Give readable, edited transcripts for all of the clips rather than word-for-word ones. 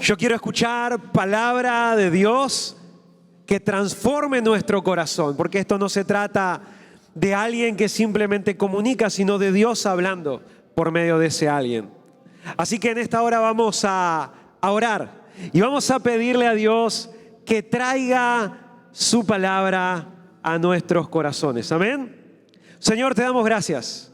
Yo quiero escuchar palabra de Dios que transforme nuestro corazón, porque esto no se trata de alguien que simplemente comunica, sino de Dios hablando por medio de ese alguien. Así que en esta hora vamos a orar y vamos a pedirle a Dios que traiga su palabra a nuestros corazones. Amén. Señor, te damos gracias.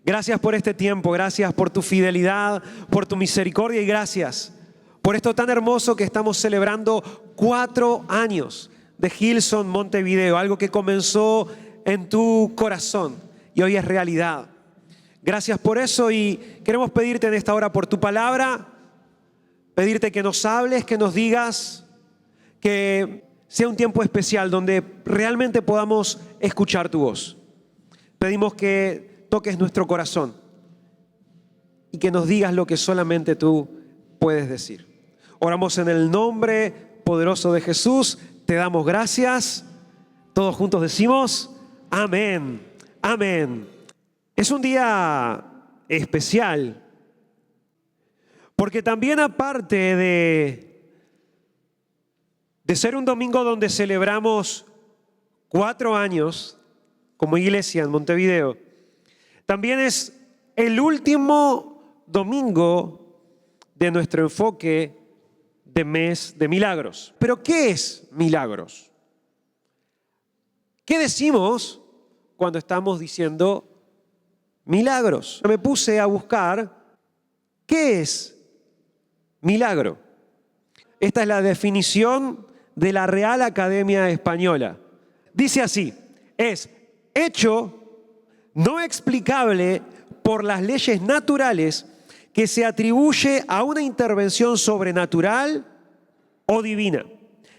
Gracias por este tiempo, gracias por tu fidelidad, por tu misericordia y gracias por esto tan hermoso que estamos celebrando 4 años de Hillsong Montevideo, algo que comenzó en tu corazón y hoy es realidad. Gracias por eso y queremos pedirte en esta hora por tu palabra, pedirte que nos hables, que nos digas, que sea un tiempo especial donde realmente podamos escuchar tu voz. Pedimos que toques nuestro corazón y que nos digas lo que solamente tú puedes decir. Oramos en el nombre poderoso de Jesús, te damos gracias. Todos juntos decimos amén, amén. Es un día especial porque también aparte de ser un domingo donde celebramos 4 años como iglesia en Montevideo, también es el último domingo de nuestro enfoque de mes de milagros. ¿Pero qué es milagros? ¿Qué decimos cuando estamos diciendo milagros? Me puse a buscar qué es milagro. Esta es la definición de la Real Academia Española. Dice así: es hecho no explicable por las leyes naturales que se atribuye a una intervención sobrenatural o divina.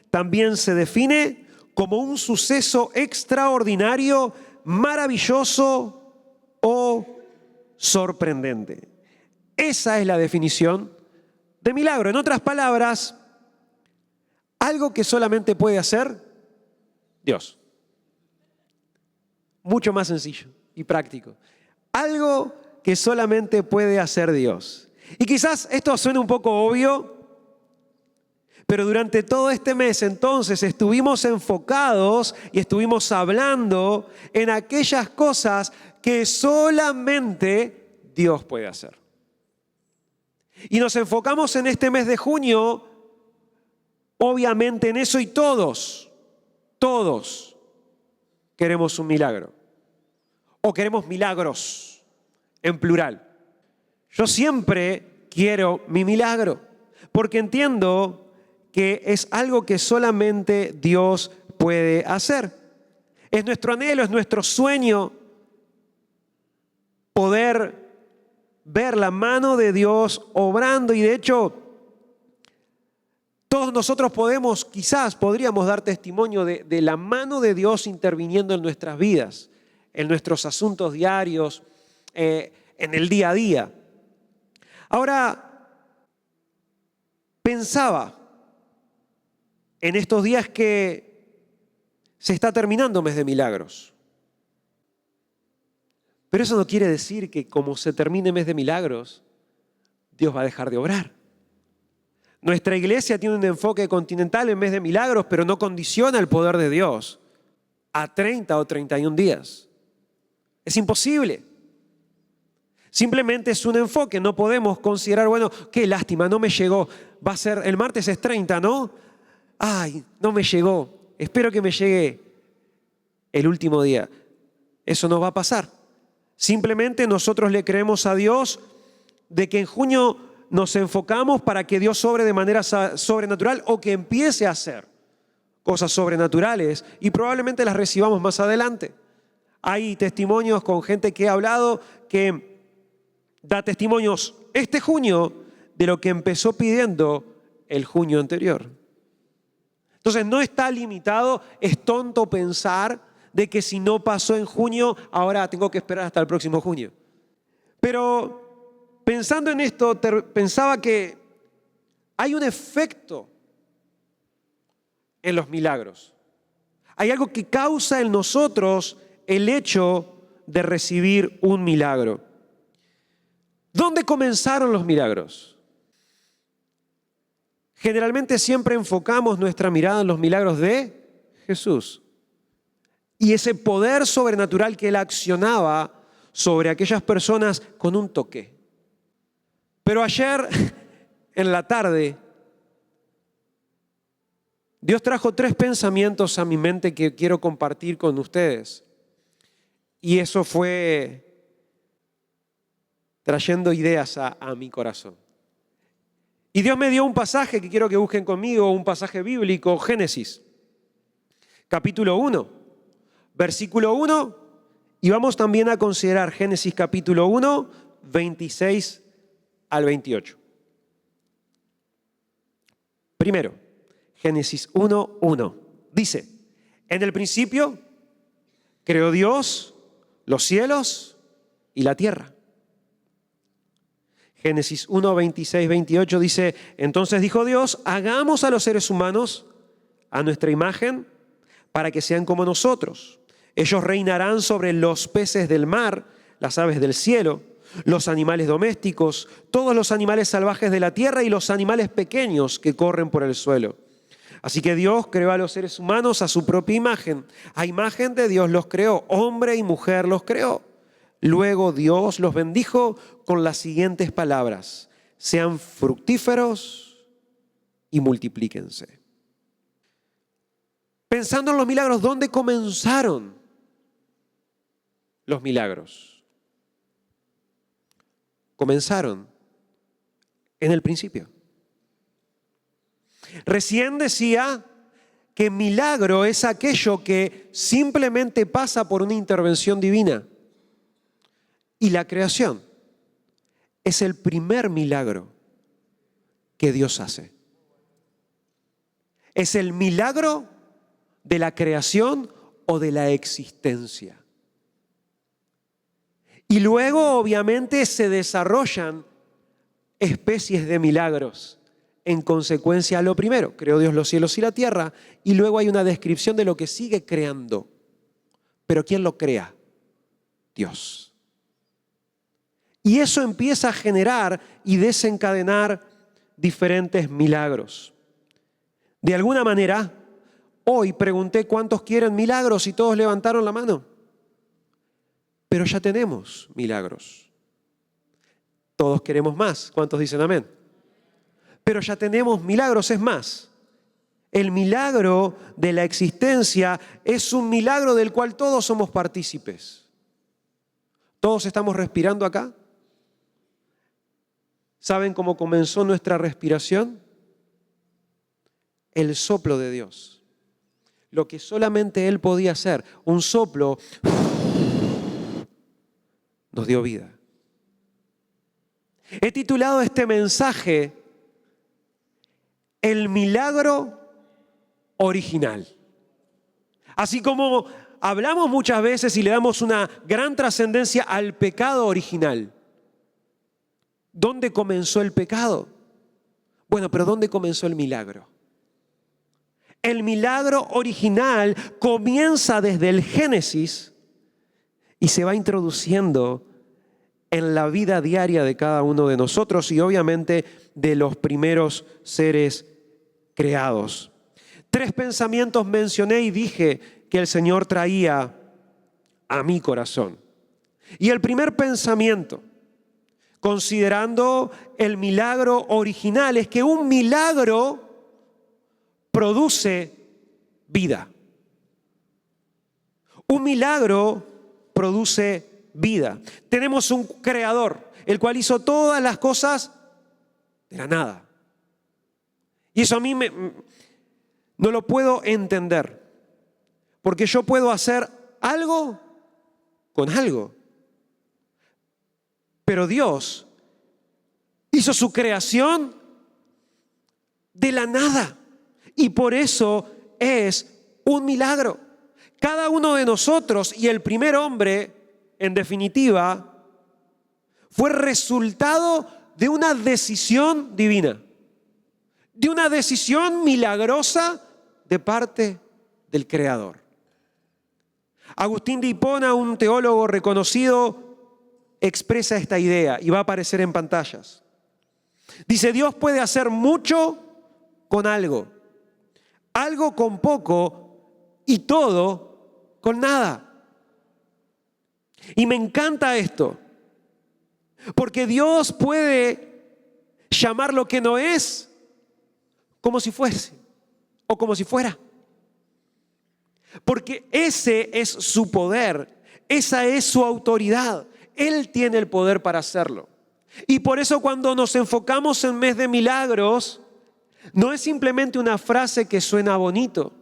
También se define como un suceso extraordinario, maravilloso o sorprendente. Esa es la definición de milagro. En otras palabras, algo que solamente puede hacer Dios. Mucho más sencillo y práctico. Algo que solamente puede hacer Dios. Y quizás esto suene un poco obvio, pero durante todo este mes entonces estuvimos enfocados y estuvimos hablando en aquellas cosas que solamente Dios puede hacer. Y nos enfocamos en este mes de junio, obviamente en eso, y todos queremos un milagro. O queremos milagros, en plural. Yo siempre quiero mi milagro, porque entiendo que es algo que solamente Dios puede hacer. Es nuestro anhelo, es nuestro sueño poder ver la mano de Dios obrando. Y de hecho, todos nosotros podríamos dar testimonio de la mano de Dios interviniendo en nuestras vidas, en nuestros asuntos diarios, en el día a día. Ahora, pensaba en estos días que se está terminando mes de milagros. Pero eso no quiere decir que como se termine mes de milagros, Dios va a dejar de obrar. Nuestra iglesia tiene un enfoque continental en mes de milagros, pero no condiciona el poder de Dios a 30 o 31 días. Es imposible. Simplemente es un enfoque. No podemos considerar, bueno, qué lástima, no me llegó. Va a ser, el martes es 30, ¿no? Ay, no me llegó. Espero que me llegue el último día. Eso no va a pasar. Simplemente nosotros le creemos a Dios de que en junio nos enfocamos para que Dios obre de manera sobrenatural o que empiece a hacer cosas sobrenaturales y probablemente las recibamos más adelante. Hay testimonios con gente que he hablado que da testimonios este junio de lo que empezó pidiendo el junio anterior. Entonces no está limitado, es tonto pensar de que si no pasó en junio, ahora tengo que esperar hasta el próximo junio. Pero pensando en esto, pensaba que hay un efecto en los milagros. Hay algo que causa en nosotros el hecho de recibir un milagro. ¿Dónde comenzaron los milagros? generalmente siempre enfocamos nuestra mirada en los milagros de Jesús y ese poder sobrenatural que Él accionaba sobre aquellas personas con un toque. Pero ayer en la tarde, Dios trajo 3 pensamientos a mi mente que quiero compartir con ustedes. Y eso fue trayendo ideas a mi corazón. Y Dios me dio un pasaje que quiero que busquen conmigo, un pasaje bíblico, Génesis, capítulo 1, versículo 1, y vamos también a considerar Génesis capítulo 1, 26 al 28. Primero, Génesis 1, 1. Dice, en el principio creó Dios los cielos y la tierra. Génesis 1, 26, 28 dice, entonces dijo Dios, hagamos a los seres humanos a nuestra imagen para que sean como nosotros. Ellos reinarán sobre los peces del mar, las aves del cielo, los animales domésticos, todos los animales salvajes de la tierra y los animales pequeños que corren por el suelo. Así que Dios creó a los seres humanos a su propia imagen. A imagen de Dios los creó, hombre y mujer los creó. Luego Dios los bendijo con las siguientes palabras: sean fructíferos y multiplíquense. Pensando en los milagros, ¿dónde comenzaron los milagros? Comenzaron en el principio. Recién decía que milagro es aquello que simplemente pasa por una intervención divina. Y la creación es el primer milagro que Dios hace. Es el milagro de la creación o de la existencia. Y luego, obviamente, se desarrollan especies de milagros. En consecuencia a lo primero, creó Dios los cielos y la tierra, y luego hay una descripción de lo que sigue creando. Pero ¿quién lo crea? Dios. Y eso empieza a generar y desencadenar diferentes milagros. De alguna manera, hoy pregunté cuántos quieren milagros y todos levantaron la mano. Pero ya tenemos milagros. Todos queremos más. ¿Cuántos dicen amén? Pero ya tenemos milagros. Es más, el milagro de la existencia es un milagro del cual todos somos partícipes. Todos estamos respirando acá. ¿Saben cómo comenzó nuestra respiración? El soplo de Dios. Lo que solamente Él podía hacer. Un soplo nos dio vida. He titulado este mensaje El milagro original. Así como hablamos muchas veces y le damos una gran trascendencia al pecado original. ¿Dónde comenzó el pecado? Bueno, pero ¿dónde comenzó el milagro? El milagro original comienza desde el Génesis y se va introduciendo en la vida diaria de cada uno de nosotros y obviamente de los primeros seres creados. 3 pensamientos mencioné y dije que el Señor traía a mi corazón. Y el primer pensamiento, considerando el milagro original, es que un milagro produce vida. Un milagro produce vida. Tenemos un creador, el cual hizo todas las cosas de la nada. Y eso a mí no lo puedo entender. Porque yo puedo hacer algo con algo. Pero Dios hizo su creación de la nada. Y por eso es un milagro. Cada uno de nosotros y el primer hombre, en definitiva, fue resultado de una decisión divina. De una decisión milagrosa de parte del Creador. Agustín de Hipona, un teólogo reconocido, expresa esta idea y va a aparecer en pantallas. Dice, Dios puede hacer mucho con algo, algo con poco y todo con nada. Y me encanta esto, porque Dios puede llamar lo que no es como si fuese o como si fuera. Porque ese es su poder, esa es su autoridad. Él tiene el poder para hacerlo. Y por eso cuando nos enfocamos en mes de milagros, no es simplemente una frase que suena bonito,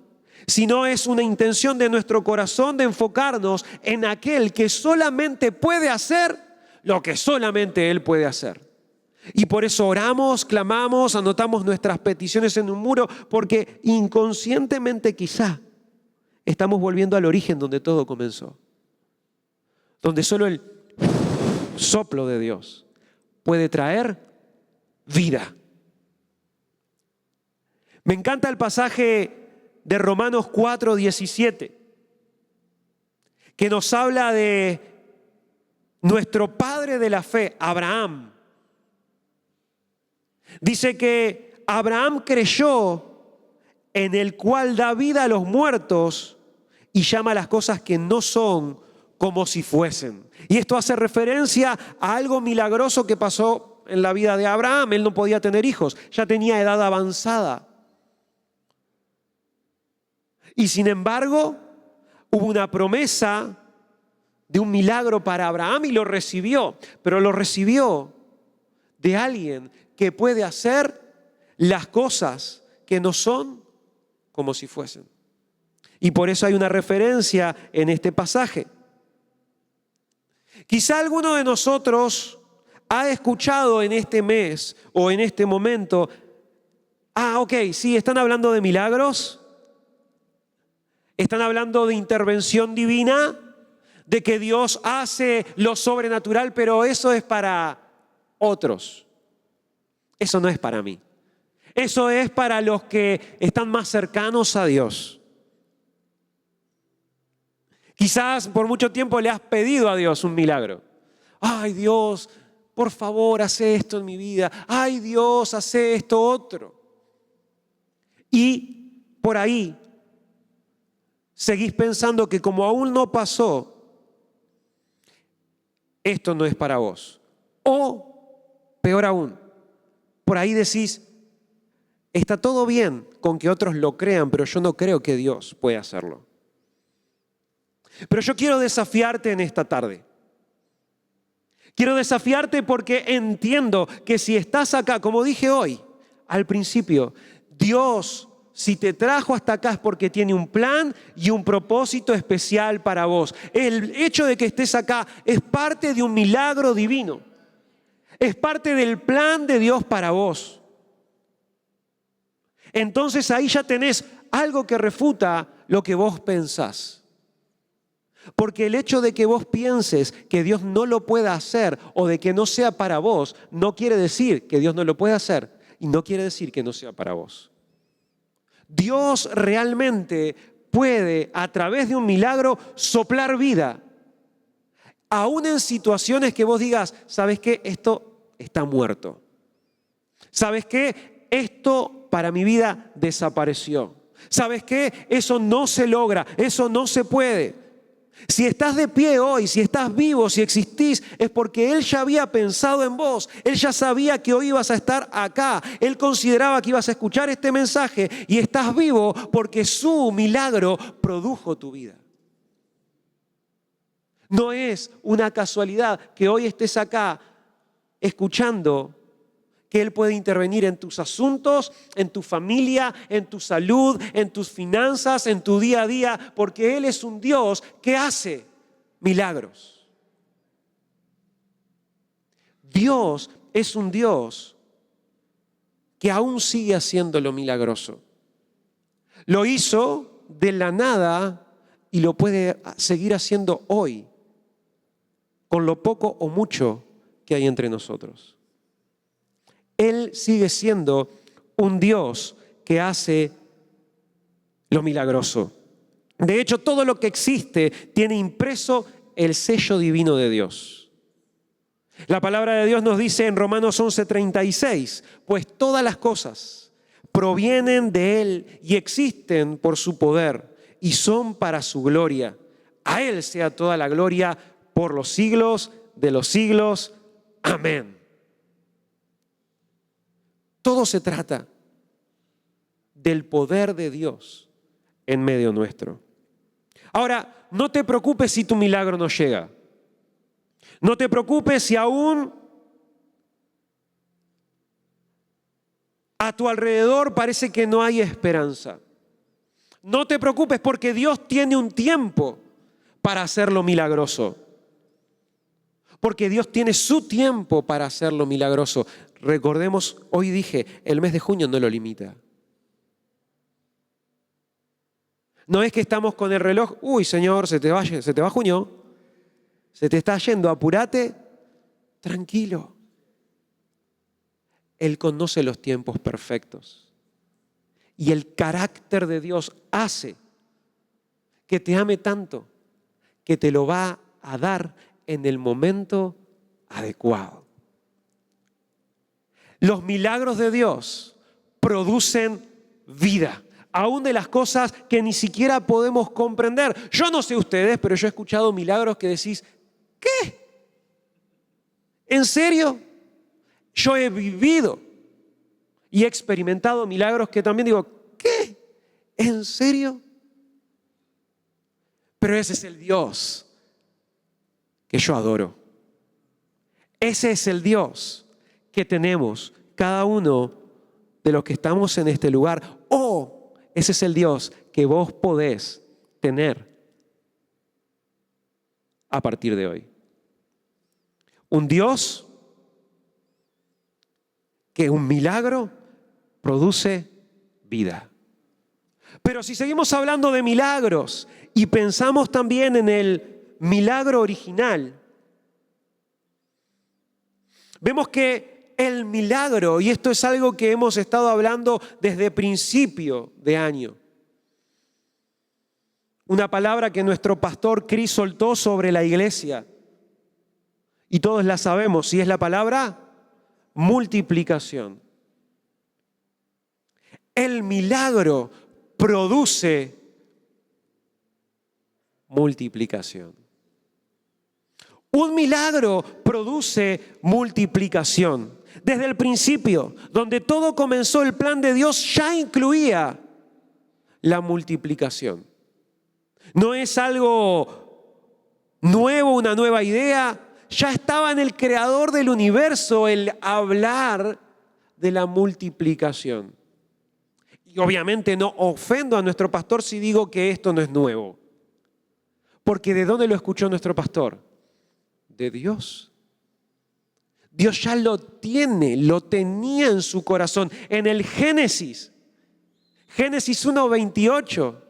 sino es una intención de nuestro corazón de enfocarnos en aquel que solamente puede hacer lo que solamente Él puede hacer. Y por eso oramos, clamamos, anotamos nuestras peticiones en un muro, porque inconscientemente quizá estamos volviendo al origen donde todo comenzó, donde solo el soplo de Dios puede traer vida. Me encanta el pasaje de Romanos 4:17, que nos habla de nuestro padre de la fe, Abraham. Dice que Abraham creyó en el cual da vida a los muertos y llama a las cosas que no son como si fuesen. Y esto hace referencia a algo milagroso que pasó en la vida de Abraham. Él no podía tener hijos, ya tenía edad avanzada. Y sin embargo, hubo una promesa de un milagro para Abraham y lo recibió, pero lo recibió de alguien que puede hacer las cosas que no son como si fuesen. Y por eso hay una referencia en este pasaje. Quizá alguno de nosotros ha escuchado en este mes o en este momento, ok, sí, están hablando de milagros. Están hablando de intervención divina, de que Dios hace lo sobrenatural, pero eso es para otros. Eso no es para mí. Eso es para los que están más cercanos a Dios. Quizás por mucho tiempo le has pedido a Dios un milagro. Ay, Dios, por favor, hace esto en mi vida. Ay, Dios, hace esto otro. Y por ahí seguís pensando que como aún no pasó, esto no es para vos. O, peor aún, por ahí decís, está todo bien con que otros lo crean, pero yo no creo que Dios pueda hacerlo. Pero yo quiero desafiarte en esta tarde. Quiero desafiarte porque entiendo que si estás acá, como dije hoy, al principio, Dios, si te trajo hasta acá es porque tiene un plan y un propósito especial para vos. El hecho de que estés acá es parte de un milagro divino. Es parte del plan de Dios para vos. Entonces ahí ya tenés algo que refuta lo que vos pensás. Porque el hecho de que vos pienses que Dios no lo pueda hacer o de que no sea para vos, no quiere decir que Dios no lo pueda hacer y no quiere decir que no sea para vos. Dios realmente puede, a través de un milagro, soplar vida. Aún en situaciones que vos digas, ¿sabes qué? Esto está muerto. ¿Sabes qué? Esto para mi vida desapareció. ¿Sabes qué? Eso no se logra, eso no se puede. Si estás de pie hoy, si estás vivo, si existís, es porque Él ya había pensado en vos. Él ya sabía que hoy ibas a estar acá. Él consideraba que ibas a escuchar este mensaje y estás vivo porque su milagro produjo tu vida. No es una casualidad que hoy estés acá escuchando que Él puede intervenir en tus asuntos, en tu familia, en tu salud, en tus finanzas, en tu día a día, porque Él es un Dios que hace milagros. Dios es un Dios que aún sigue haciendo lo milagroso. Lo hizo de la nada y lo puede seguir haciendo hoy, con lo poco o mucho que hay entre nosotros. Él sigue siendo un Dios que hace lo milagroso. De hecho, todo lo que existe tiene impreso el sello divino de Dios. La palabra de Dios nos dice en Romanos 11:36, pues todas las cosas provienen de Él y existen por su poder y son para su gloria. A Él sea toda la gloria por los siglos de los siglos. Amén. Todo se trata del poder de Dios en medio nuestro. Ahora, no te preocupes si tu milagro no llega. No te preocupes si aún a tu alrededor parece que no hay esperanza. No te preocupes porque Dios tiene un tiempo para hacerlo milagroso. Porque Dios tiene su tiempo para hacerlo milagroso. Recordemos, hoy dije, el mes de junio no lo limita. No es que estamos con el reloj, uy Señor, se te va junio, se te está yendo, apúrate, tranquilo. Él conoce los tiempos perfectos. Y el carácter de Dios hace que te ame tanto, que te lo va a dar en el momento adecuado. Los milagros de Dios producen vida, aún de las cosas que ni siquiera podemos comprender. Yo no sé ustedes, pero yo he escuchado milagros que decís, ¿qué? ¿En serio? Yo he vivido y he experimentado milagros que también digo, ¿qué? ¿En serio? Pero ese es el Dios que yo adoro. Ese es el Dios que tenemos cada uno de los que estamos en este lugar. Ese es el Dios que vos podés tener a partir de hoy. Un Dios que un milagro produce vida. Pero si seguimos hablando de milagros y pensamos también en el milagro original, vemos que el milagro, y esto es algo que hemos estado hablando desde principio de año, una palabra que nuestro pastor Chris soltó sobre la iglesia, y todos la sabemos, y es la palabra multiplicación. El milagro produce multiplicación. Un milagro produce multiplicación. Desde el principio, donde todo comenzó, el plan de Dios ya incluía la multiplicación. No es algo nuevo, una nueva idea. Ya estaba en el creador del universo el hablar de la multiplicación. Y obviamente no ofendo a nuestro pastor si digo que esto no es nuevo. Porque ¿de dónde lo escuchó nuestro pastor? De Dios. Dios ya lo tenía en su corazón. En el Génesis 1:28,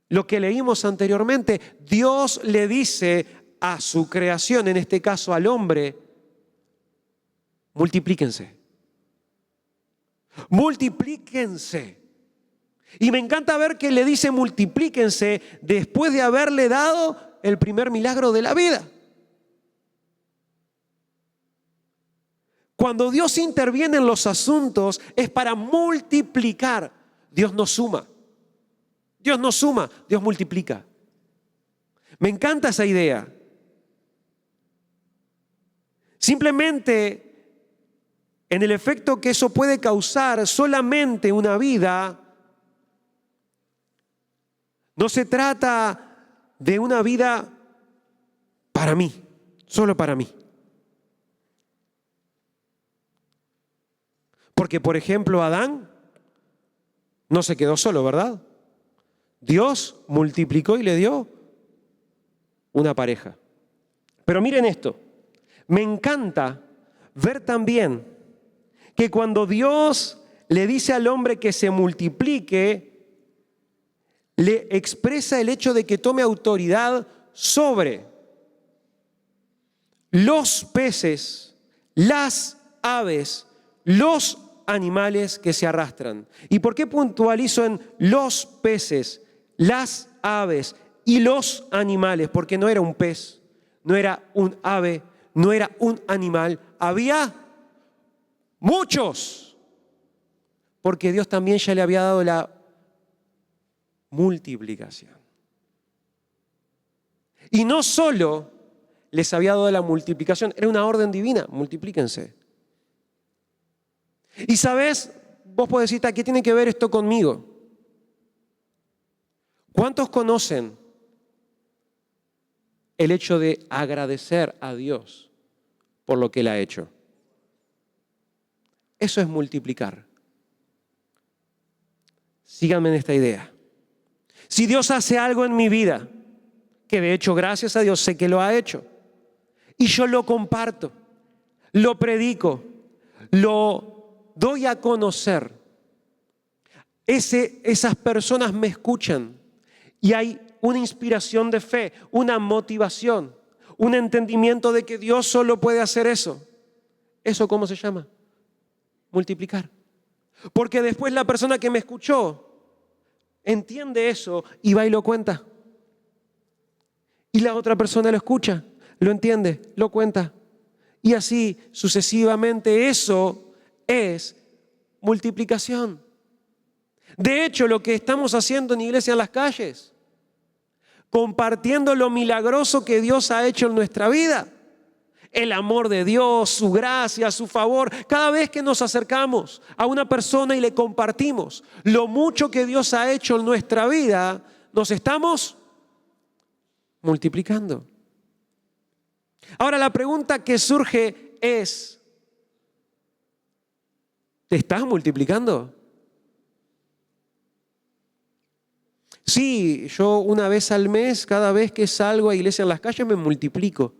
lo que leímos anteriormente, Dios le dice a su creación, en este caso al hombre, multiplíquense. Multiplíquense. Y me encanta ver que le dice multiplíquense después de haberle dado el primer milagro de la vida. Cuando Dios interviene en los asuntos es para multiplicar. Dios no suma. Dios no suma, Dios multiplica. Me encanta esa idea. Simplemente en el efecto que eso puede causar solamente una vida, no se trata de una vida para mí, solo para mí. Porque, por ejemplo, Adán no se quedó solo, ¿verdad? Dios multiplicó y le dio una pareja. Pero miren esto, me encanta ver también que cuando Dios le dice al hombre que se multiplique, le expresa el hecho de que tome autoridad sobre los peces, las aves, los animales que se arrastran. ¿Y por qué puntualizo en los peces, las aves y los animales? Porque no era un pez, no era un ave, no era un animal, había muchos. Porque Dios también ya le había dado la multiplicación. Y no solo les había dado la multiplicación, era una orden divina, multiplíquense. Y sabes, vos podés decir, ¿qué tiene que ver esto conmigo? ¿Cuántos conocen el hecho de agradecer a Dios por lo que Él ha hecho? Eso es multiplicar. Síganme en esta idea. Si Dios hace algo en mi vida, que de hecho gracias a Dios sé que lo ha hecho, y yo lo comparto, lo predico, lo doy a conocer, esas personas me escuchan y hay una inspiración de fe, una motivación, un entendimiento de que Dios solo puede hacer eso. ¿Eso cómo se llama? Multiplicar. Porque después la persona que me escuchó entiende eso y va y lo cuenta. Y la otra persona lo escucha, lo entiende, lo cuenta. Y así sucesivamente. Eso es multiplicación. De hecho, lo que estamos haciendo en Iglesia en las Calles, compartiendo lo milagroso que Dios ha hecho en nuestra vida, el amor de Dios, su gracia, su favor. Cada vez que nos acercamos a una persona y le compartimos lo mucho que Dios ha hecho en nuestra vida, nos estamos multiplicando. Ahora la pregunta que surge es, ¿te estás multiplicando? Sí, yo una vez al mes, cada vez que salgo a Iglesia en las Calles, me multiplico.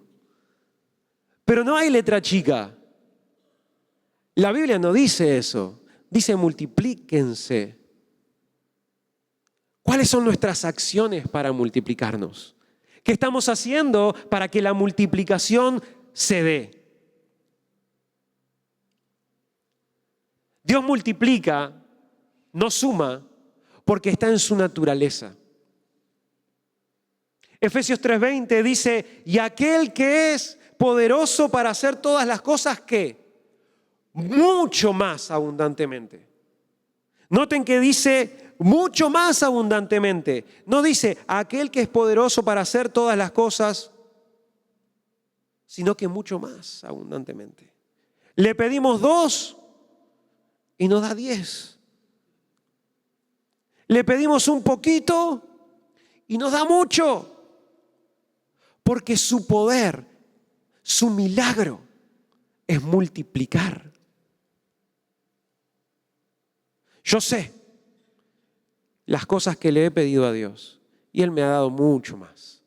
Pero no hay letra chica. La Biblia no dice eso. Dice multiplíquense. ¿Cuáles son nuestras acciones para multiplicarnos? ¿Qué estamos haciendo para que la multiplicación se dé? Dios multiplica, no suma, porque está en su naturaleza. Efesios 3:20 dice, y aquel que es poderoso para hacer todas las cosas, ¿qué? Mucho más abundantemente. Noten que dice mucho más abundantemente. No dice aquel que es poderoso para hacer todas las cosas, sino que mucho más abundantemente. Le pedimos 2 y nos da 10. Le pedimos un poquito y nos da mucho. Porque su poder, su milagro es multiplicar. Yo sé las cosas que le he pedido a Dios y Él me ha dado mucho más.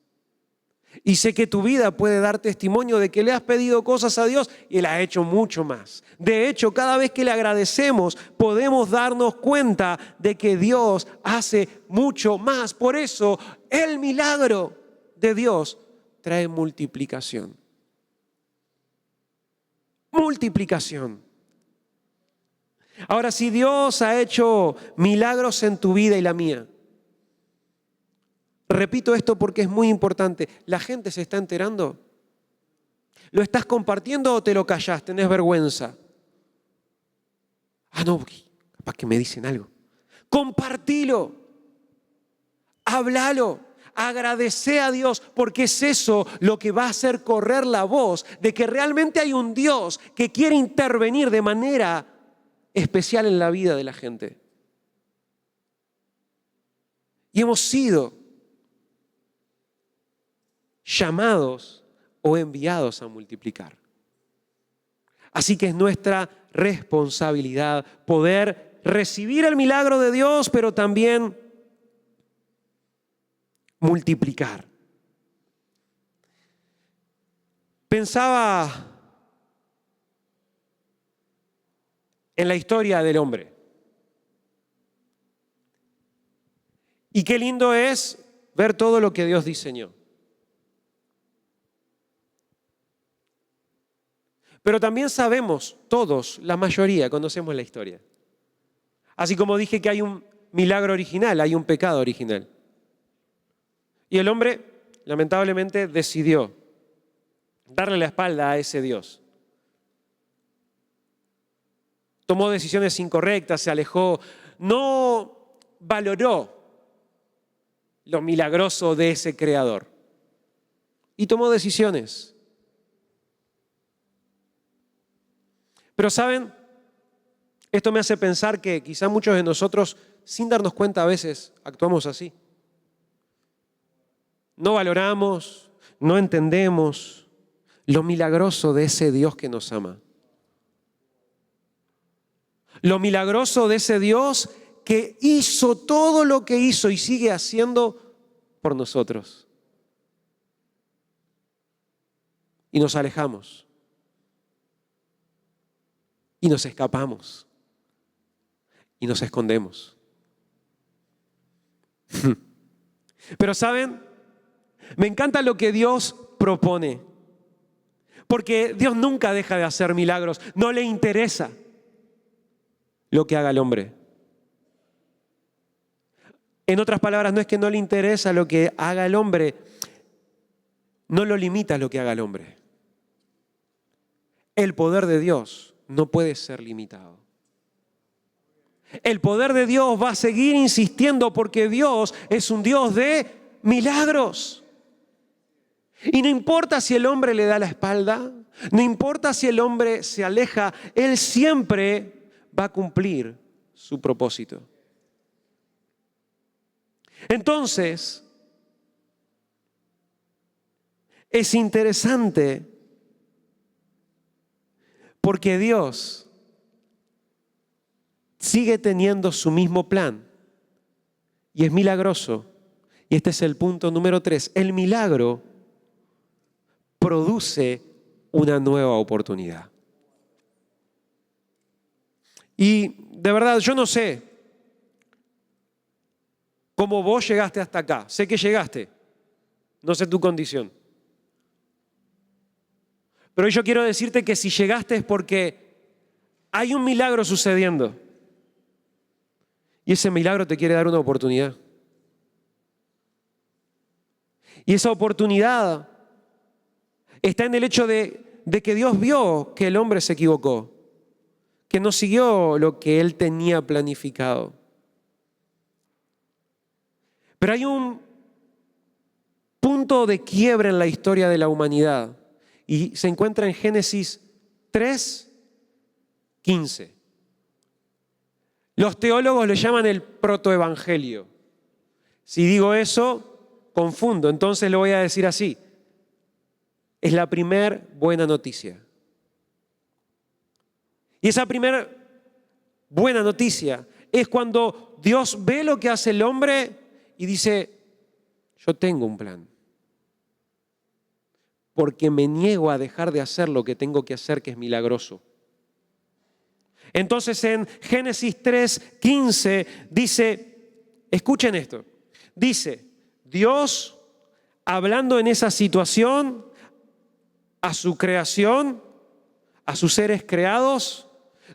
Y sé que tu vida puede dar testimonio de que le has pedido cosas a Dios y Él ha hecho mucho más. De hecho, cada vez que le agradecemos, podemos darnos cuenta de que Dios hace mucho más. Por eso, el milagro de Dios trae multiplicación. Multiplicación. Ahora, si Dios ha hecho milagros en tu vida y la mía, repito esto porque es muy importante, ¿la gente se está enterando? ¿Lo estás compartiendo o te lo callás? ¿Tenés vergüenza? No, capaz que me dicen algo. Compartilo, háblalo, agradece a Dios, porque es eso lo que va a hacer correr la voz de que realmente hay un Dios que quiere intervenir de manera especial en la vida de la gente. Y hemos sido llamados o enviados a multiplicar. Así que es nuestra responsabilidad poder recibir el milagro de Dios, pero también multiplicar. Pensaba en la historia del hombre. Y qué lindo es ver todo lo que Dios diseñó. Pero también sabemos, todos, la mayoría, conocemos la historia. Así como dije que hay un milagro original, hay un pecado original. Y el hombre, lamentablemente, decidió darle la espalda a ese Dios. tomó decisiones incorrectas, se alejó, no valoró lo milagroso de ese creador y tomó decisiones. Pero ¿saben? Esto me hace pensar que quizá muchos de nosotros, sin darnos cuenta a veces, actuamos así. No valoramos, no entendemos lo milagroso de ese Dios que nos ama. Lo milagroso de ese Dios que hizo todo lo que hizo y sigue haciendo por nosotros. Y nos alejamos. Y nos escapamos. Y nos escondemos. Pero ¿saben? Me encanta lo que Dios propone. Porque Dios nunca deja de hacer milagros. No le interesa lo que haga el hombre. En otras palabras, no es que no le interesa lo que haga el hombre, no lo limita lo que haga el hombre. El poder de Dios no puede ser limitado. El poder de Dios va a seguir insistiendo porque Dios es un Dios de milagros. Y no importa si el hombre le da la espalda, no importa si el hombre se aleja, Él siempre va a cumplir su propósito. Entonces, es interesante porque Dios sigue teniendo su mismo plan y es milagroso. Y este es el punto número 3. El milagro produce una nueva oportunidad. Y de verdad, yo no sé cómo vos llegaste hasta acá. Sé que llegaste. No sé tu condición. Pero yo quiero decirte que si llegaste es porque hay un milagro sucediendo. Y ese milagro te quiere dar una oportunidad. Y esa oportunidad está en el hecho de que Dios vio que el hombre se equivocó, que no siguió lo que él tenía planificado. Pero hay un punto de quiebre en la historia de la humanidad y se encuentra en Génesis 3:15. Los teólogos le llaman el protoevangelio. Si digo eso, confundo, entonces lo voy a decir así. Es la primer buena noticia. Y esa primera buena noticia es cuando Dios ve lo que hace el hombre y dice, yo tengo un plan. Porque me niego a dejar de hacer lo que tengo que hacer, que es milagroso. Entonces en Génesis 3:15 dice, escuchen esto, dice, Dios hablando en esa situación a su creación, a sus seres creados,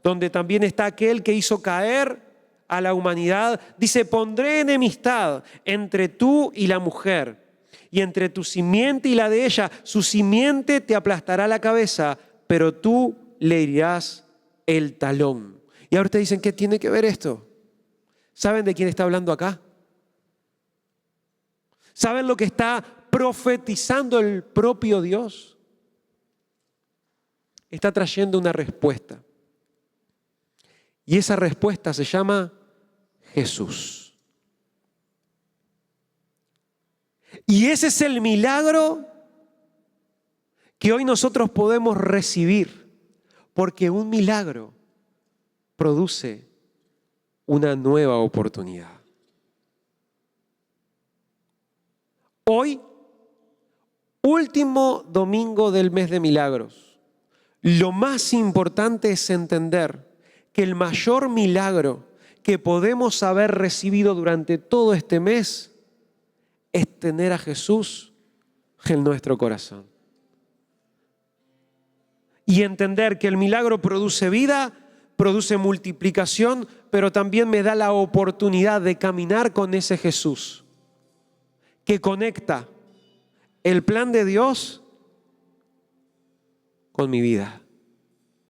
donde también está aquel que hizo caer a la humanidad, dice, pondré enemistad entre tú y la mujer, y entre tu simiente y la de ella, su simiente te aplastará la cabeza, pero tú le herirás el talón. Y ahora te dicen, ¿qué tiene que ver esto? ¿Saben de quién está hablando acá? ¿Saben lo que está profetizando el propio Dios? Está trayendo una respuesta. Y esa respuesta se llama Jesús. Y ese es el milagro que hoy nosotros podemos recibir, porque un milagro produce una nueva oportunidad. Hoy, último domingo del mes de milagros, lo más importante es entender que el mayor milagro que podemos haber recibido durante todo este mes es tener a Jesús en nuestro corazón. Y entender que el milagro produce vida, produce multiplicación, pero también me da la oportunidad de caminar con ese Jesús que conecta el plan de Dios con mi vida.